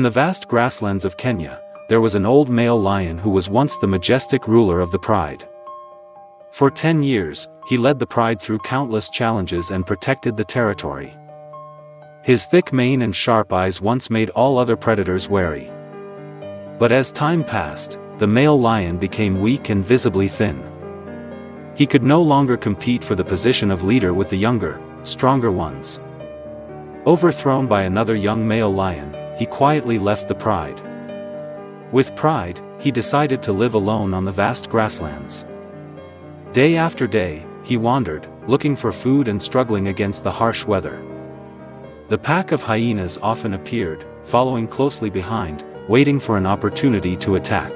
In the vast grasslands of Kenya, there was an old male lion who was once the majestic ruler of the pride. For 10 years, he led the pride through countless challenges and protected the territory. His thick mane and sharp eyes once made all other predators wary. But as time passed, the male lion became weak and visibly thin. He could no longer compete for the position of leader with the younger, stronger ones. Overthrown by another young male lion, he quietly left the pride. With pride, he decided to live alone on the vast grasslands. Day after day, he wandered, looking for food and struggling against the harsh weather. The pack of hyenas often appeared, following closely behind, waiting for an opportunity to attack.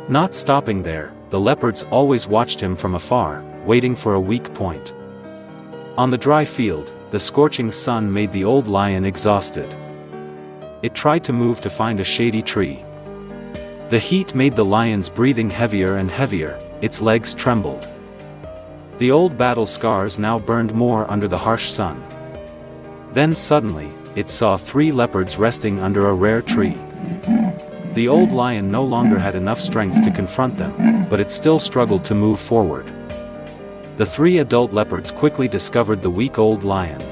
Not stopping there, the leopards always watched him from afar, waiting for a weak point. On the dry field, the scorching sun made the old lion exhausted. It tried to move to find a shady tree. The heat made the lion's breathing heavier and heavier, its legs trembled. The old battle scars now burned more under the harsh sun. Then suddenly, it saw 3 leopards resting under a rare tree. The old lion no longer had enough strength to confront them, but it still struggled to move forward. The 3 adult leopards quickly discovered the weak old lion.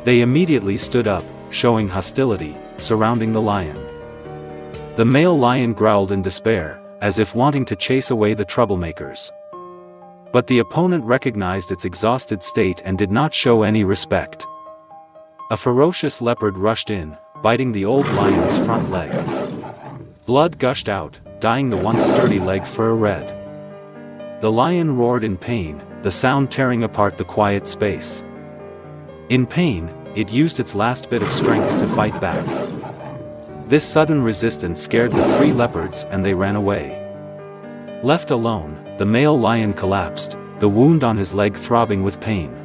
They immediately stood up, showing hostility, surrounding the lion. The male lion growled in despair, as if wanting to chase away the troublemakers. But the opponent recognized its exhausted state and did not show any respect. A ferocious leopard rushed in, biting the old lion's front leg. Blood gushed out, dyeing the once sturdy leg fur red. The lion roared in pain, the sound tearing apart the quiet space. In pain, it used its last bit of strength to fight back. This sudden resistance scared the 3 leopards and they ran away. Left alone, the male lion collapsed, the wound on his leg throbbing with pain.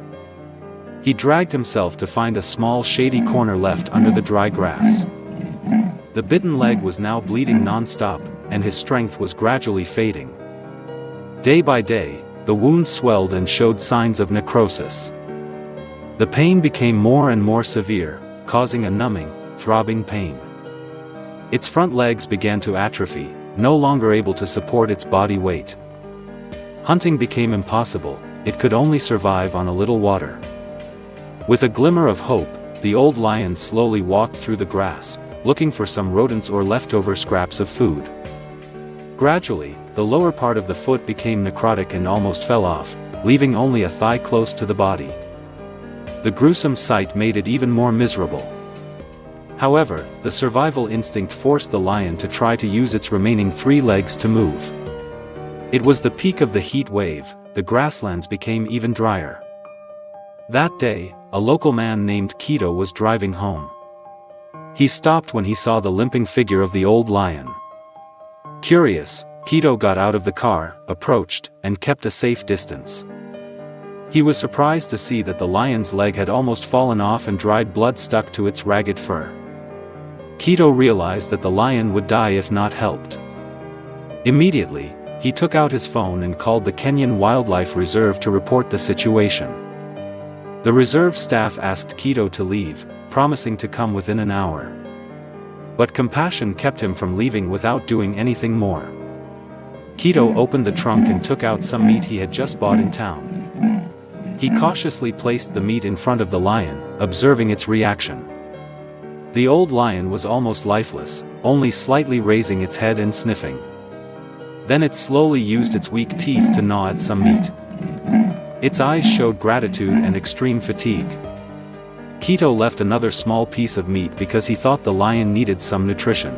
He dragged himself to find a small shady corner left under the dry grass. The bitten leg was now bleeding non-stop, and his strength was gradually fading. Day by day, the wound swelled and showed signs of necrosis. The pain became more and more severe, causing a numbing, throbbing pain. Its front legs began to atrophy, no longer able to support its body weight. Hunting became impossible, it could only survive on a little water. With a glimmer of hope, the old lion slowly walked through the grass, looking for some rodents or leftover scraps of food. Gradually, the lower part of the foot became necrotic and almost fell off, leaving only a thigh close to the body. The gruesome sight made it even more miserable. However, the survival instinct forced the lion to try to use its remaining 3 legs to move. It was the peak of the heat wave, the grasslands became even drier. That day, a local man named Keto was driving home. He stopped when he saw the limping figure of the old lion. Curious, Keto got out of the car, approached, and kept a safe distance. He was surprised to see that the lion's leg had almost fallen off and dried blood stuck to its ragged fur. Keto realized that the lion would die if not helped. Immediately, he took out his phone and called the Kenyan Wildlife Reserve to report the situation. The reserve staff asked Keto to leave, promising to come within an hour. But compassion kept him from leaving without doing anything more. Keto opened the trunk and took out some meat he had just bought in town. He cautiously placed the meat in front of the lion, observing its reaction. The old lion was almost lifeless, only slightly raising its head and sniffing. Then it slowly used its weak teeth to gnaw at some meat. Its eyes showed gratitude and extreme fatigue. Keto left another small piece of meat because he thought the lion needed some nutrition.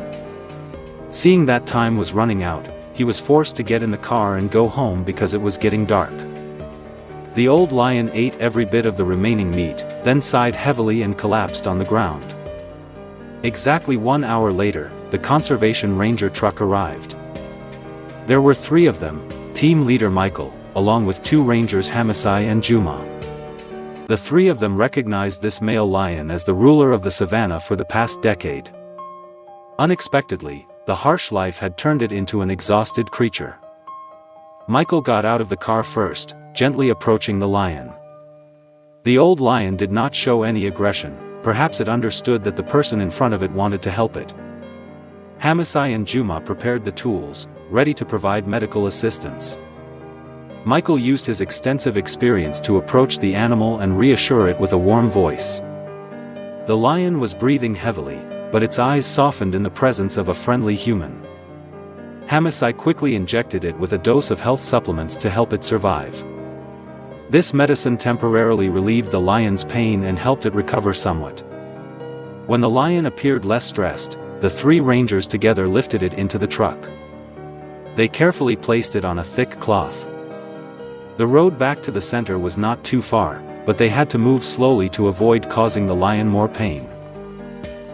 Seeing that time was running out, he was forced to get in the car and go home because it was getting dark. The old lion ate every bit of the remaining meat, then sighed heavily and collapsed on the ground. Exactly 1 hour later, the conservation ranger truck arrived. There were 3 of them, team leader Michael, along with 2 rangers Hamasai and Juma. The 3 of them recognized this male lion as the ruler of the savannah for the past decade. Unexpectedly, the harsh life had turned it into an exhausted creature. Michael got out of the car first, gently approaching the lion. The old lion did not show any aggression, perhaps it understood that the person in front of it wanted to help it. Hamasai and Juma prepared the tools, ready to provide medical assistance. Michael used his extensive experience to approach the animal and reassure it with a warm voice. The lion was breathing heavily, but its eyes softened in the presence of a friendly human. Hamasai quickly injected it with a dose of health supplements to help it survive. This medicine temporarily relieved the lion's pain and helped it recover somewhat. When the lion appeared less stressed, the three rangers together lifted it into the truck. They carefully placed it on a thick cloth. The road back to the center was not too far, but they had to move slowly to avoid causing the lion more pain.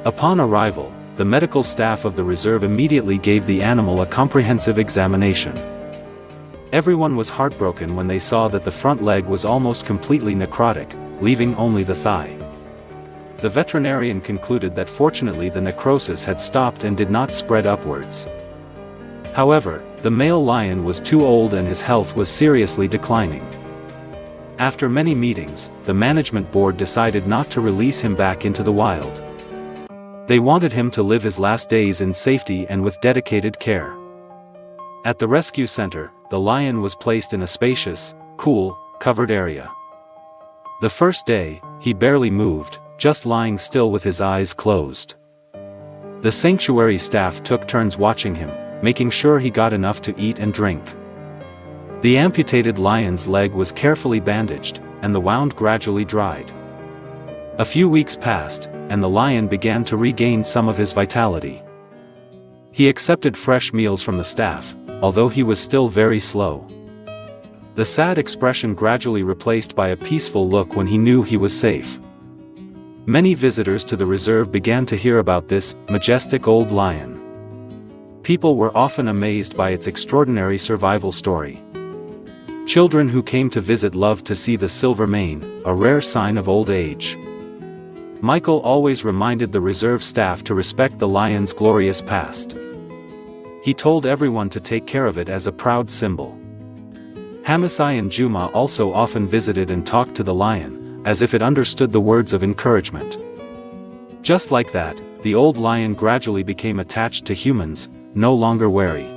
Upon arrival, the medical staff of the reserve immediately gave the animal a comprehensive examination. Everyone was heartbroken when they saw that the front leg was almost completely necrotic, leaving only the thigh. The veterinarian concluded that fortunately the necrosis had stopped and did not spread upwards. However, the male lion was too old and his health was seriously declining. After many meetings, the management board decided not to release him back into the wild. They wanted him to live his last days in safety and with dedicated care. At the rescue center, the lion was placed in a spacious, cool, covered area. The first day, he barely moved, just lying still with his eyes closed. The sanctuary staff took turns watching him, making sure he got enough to eat and drink. The amputated lion's leg was carefully bandaged, and the wound gradually dried. A few weeks passed, and the lion began to regain some of his vitality. He accepted fresh meals from the staff, although he was still very slow. The sad expression gradually replaced by a peaceful look when he knew he was safe. Many visitors to the reserve began to hear about this majestic old lion. People were often amazed by its extraordinary survival story. Children who came to visit loved to see the silver mane, a rare sign of old age. Michael always reminded the reserve staff to respect the lion's glorious past. He told everyone to take care of it as a proud symbol. Hamasai and Juma also often visited and talked to the lion, as if it understood the words of encouragement. Just like that, the old lion gradually became attached to humans, no longer wary.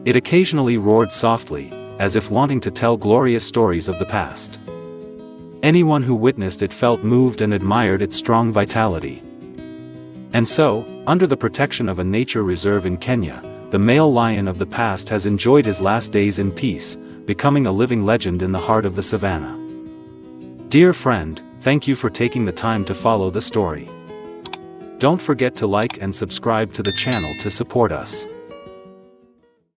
It occasionally roared softly, as if wanting to tell glorious stories of the past. Anyone who witnessed it felt moved and admired its strong vitality. And so, under the protection of a nature reserve in Kenya, the male lion of the past has enjoyed his last days in peace, becoming a living legend in the heart of the savannah. Dear friend, thank you for taking the time to follow the story. Don't forget to like and subscribe to the channel to support us.